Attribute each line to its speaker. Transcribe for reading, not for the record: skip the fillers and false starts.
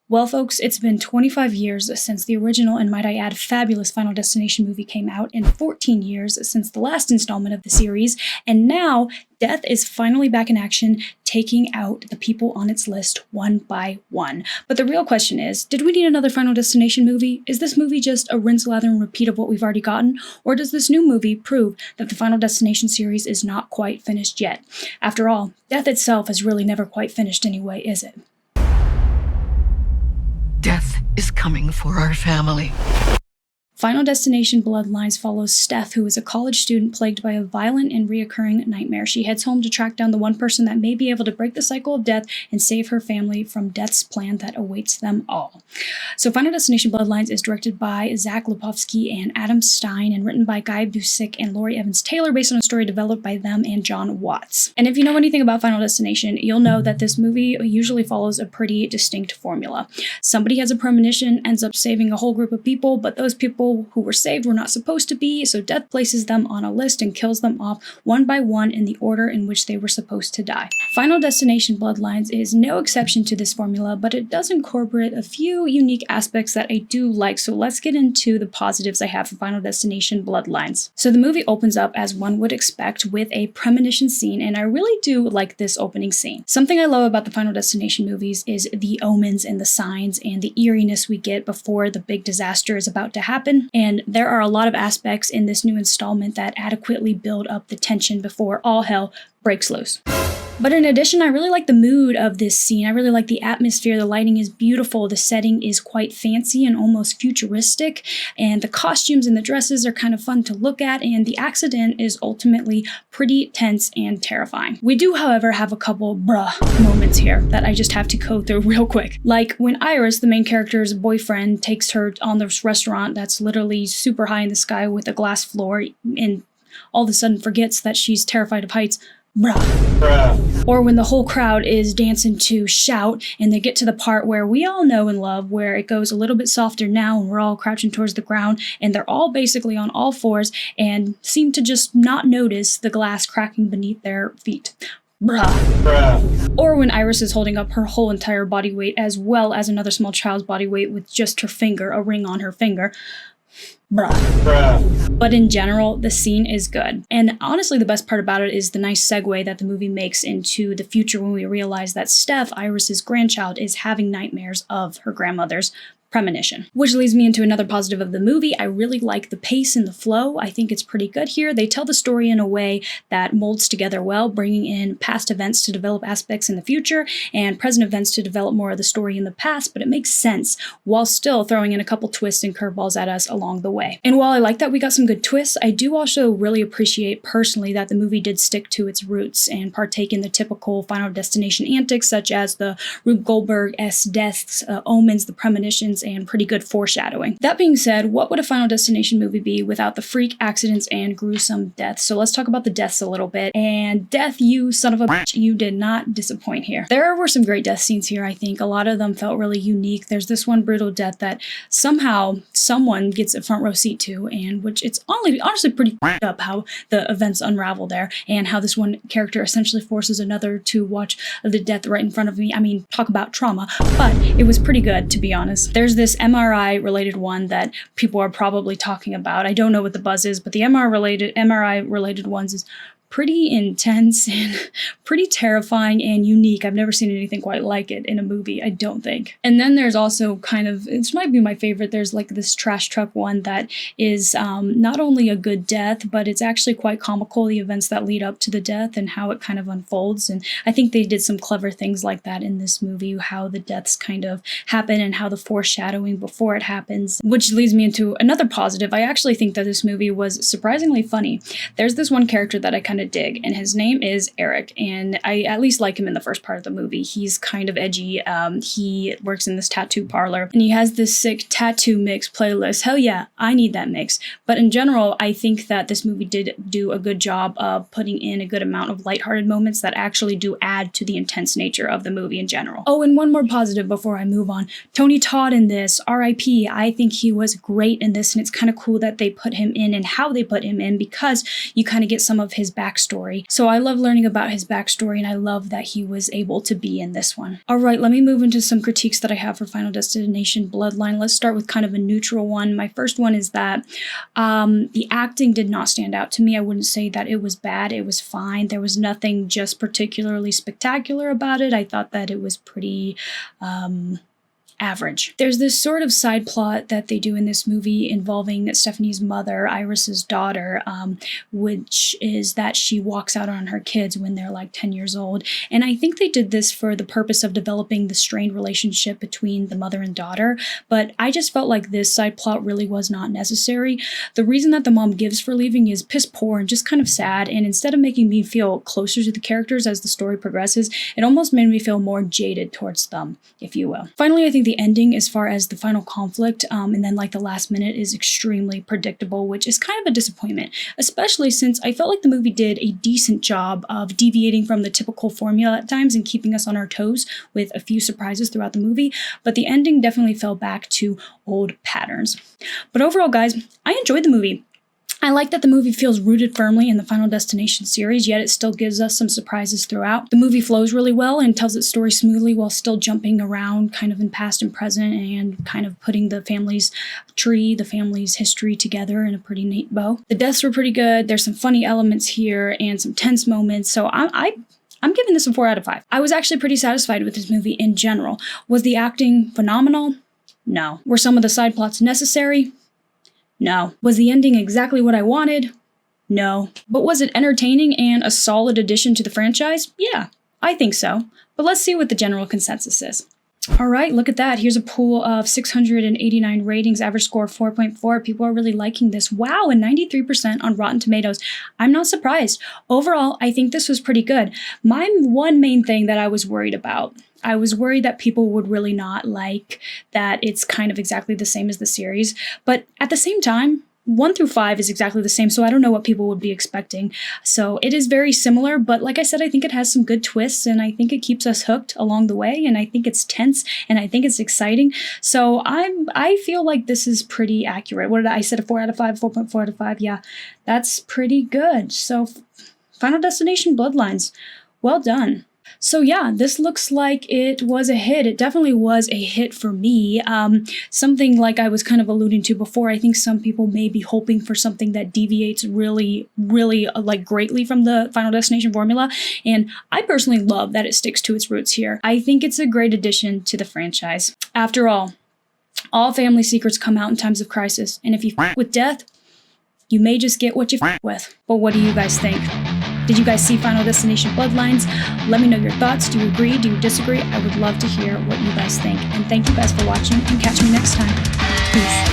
Speaker 1: Well, folks, it's been 25 years since the original and, might I add, fabulous Final Destination movie came out, and 14 years since the last installment of the series, and now death is finally back in action, taking out the people on its list one by one. But the real question is, did we need another Final Destination movie? Is this movie just a rinse, lather, and repeat of what we've already gotten? Or does this new movie prove that the Final Destination series is not quite finished yet? After all, death itself is really never quite finished anyway, is it?
Speaker 2: Death is coming for our family.
Speaker 1: Final Destination Bloodlines follows Steph, who is a college student plagued by a violent and reoccurring nightmare. She heads home to track down the one person that may be able to break the cycle of death and save her family from death's plan that awaits them all. So Final Destination Bloodlines is directed by Lipovsky and Adam Stein and written by Busick and Laurie Evans Taylor based on a story developed by them and Jon Watts. And if you know anything about Final Destination, you'll know that this movie usually follows a pretty distinct formula. Somebody has a premonition, ends up saving a whole group of people, but those people who were saved were not supposed to be, so death places them on a list and kills them off one by one in the order in which they were supposed to die. Final Destination Bloodlines is no exception to this formula, but it does incorporate a few unique aspects that I do like, so let's get into the positives I have for Final Destination Bloodlines. So the movie opens up as one would expect with a premonition scene, and I really do like this opening scene. Something I love about the Final Destination movies is the omens and the signs and the eeriness we get before the big disaster is about to happen. And there are a lot of aspects in this new installment that adequately build up the tension before all hell breaks loose. But in addition, I really like the mood of this scene. I really like the atmosphere. The lighting is beautiful. The setting is quite fancy and almost futuristic. And the costumes and the dresses are kind of fun to look at. And the accident is ultimately pretty tense and terrifying. We do, however, have a couple bruh moments here that I just have to go through real quick. Like when Iris, the main character's boyfriend, takes her on this restaurant that's literally super high in the sky with a glass floor and all of a sudden forgets that she's terrified of heights. Bruh. Or when the whole crowd is dancing to Shout and they get to the part where we all know and love, where it goes a little bit softer now and we're all crouching towards the ground and they're all basically on all fours and seem to just not notice the glass cracking beneath their feet. Bruh. Or when Iris is holding up her whole entire body weight as well as another small child's body weight with just her finger, a ring on her finger. Bruh. But in general, the scene is good. And honestly, the best part about it is the nice segue that the movie makes into the future when we realize that Steph, Iris's grandchild, is having nightmares of her grandmother's premonition. Which leads me into another positive of the movie. I really like the pace and the flow. I think it's pretty good here. They tell the story in a way that molds together well, bringing in past events to develop aspects in the future and present events to develop more of the story in the past, but it makes sense while still throwing in a couple twists and curveballs at us along the way. And while I like that we got some good twists, I do also really appreciate personally that the movie did stick to its roots and partake in the typical Final Destination antics such as the Rube Goldberg-esque deaths, omens, the premonitions, and pretty good foreshadowing. That being said, what would a Final Destination movie be without the freak accidents and gruesome deaths? So let's talk about the deaths a little bit. And death, you son of a bitch, you did not disappoint here. There were some great death scenes here, I think. A lot of them felt really unique. There's this one brutal death that somehow someone gets a front row seat to, and which it's honestly pretty up how the events unravel there, and how this one character essentially forces another to watch the death right in front of me. I mean, talk about trauma, but it was pretty good, to be honest. There's this MRI related one that people are probably talking about. I don't know what the buzz is, but the MRI related ones is pretty intense and pretty terrifying and unique. I've never seen anything quite like it in a movie, I don't think. And then there's also kind of, this might be my favorite, there's like this trash truck one that is not only a good death, but it's actually quite comical, the events that lead up to the death and how it kind of unfolds. And I think they did some clever things like that in this movie, how the deaths kind of happen and how the foreshadowing before it happens, which leads me into another positive. I actually think that this movie was surprisingly funny. There's this one character that I kind of dig, and his name is Eric, and I at least like him in the first part of the movie. He's kind of edgy. He works in this tattoo parlor, and he has this sick tattoo mix playlist. Hell yeah, I need that mix. But in general, I think that this movie did do a good job of putting in a good amount of lighthearted moments that actually do add to the intense nature of the movie in general. Oh, and one more positive before I move on. Tony Todd in this, R.I.P. I think he was great in this, and it's kind of cool that they put him in and how they put him in, because you kind of get some of his background backstory. So I love learning about his backstory, and I love that he was able to be in this one. All right, let me move into some critiques that I have for Final Destination Bloodline. Let's start with kind of a neutral one. My first one is that the acting did not stand out to me. I wouldn't say that it was bad. It was fine. There was nothing just particularly spectacular about it. I thought that it was pretty average. There's this sort of side plot that they do in this movie involving Stephanie's mother, Iris's daughter, which is that she walks out on her kids when they're like 10 years old. And I think they did this for the purpose of developing the strained relationship between the mother and daughter. But I just felt like this side plot really was not necessary. The reason that the mom gives for leaving is piss poor and just kind of sad. And instead of making me feel closer to the characters as the story progresses, it almost made me feel more jaded towards them, if you will. Finally, I think the ending as far as the final conflict and then like the last minute is extremely predictable, which is kind of a disappointment, especially since I felt like the movie did a decent job of deviating from the typical formula at times and keeping us on our toes with a few surprises throughout the movie, but the ending definitely fell back to old patterns. But overall, guys, I enjoyed the movie. I like that the movie feels rooted firmly in the Final Destination series, yet it still gives us some surprises throughout. The movie flows really well and tells its story smoothly while still jumping around kind of in past and present and kind of putting the family's tree, the family's history together in a pretty neat bow. The deaths were pretty good. There's some funny elements here and some tense moments, so I'm giving this a 4 out of 5. I was actually pretty satisfied with this movie in general. Was the acting phenomenal? No. Were some of the side plots necessary? No. Was the ending exactly what I wanted? No. But was it entertaining and a solid addition to the franchise? Yeah, I think so. But let's see what the general consensus is. All right, look at that. Here's a pool of 689 ratings, average score of 4.4. People are really liking this. Wow, and 93% on Rotten Tomatoes. I'm not surprised. Overall, I think this was pretty good. My one main thing that I was worried about, I was worried that people would really not like that it's kind of exactly the same as the series. But at the same time, 1 through 5 is exactly the same, so I don't know what people would be expecting. So it is very similar, but like I said, I think it has some good twists, and I think it keeps us hooked along the way, and I think it's tense, and I think it's exciting. So I feel like this is pretty accurate. What did I said, a 4 out of 5, 4.4 out of 5? Yeah, that's pretty good. So Final Destination Bloodlines, well done. So yeah, this looks like it was a hit. It definitely was a hit for me. Something like I was kind of alluding to before, I think some people may be hoping for something that deviates really, really like greatly from the Final Destination formula. And I personally love that it sticks to its roots here. I think it's a great addition to the franchise. After all family secrets come out in times of crisis. And if you f with death, you may just get what you f with. But what do you guys think? Did you guys see Final Destination Bloodlines? Let me know your thoughts. Do you agree? Do you disagree? I would love to hear what you guys think. And thank you guys for watching, and catch me next time. Peace.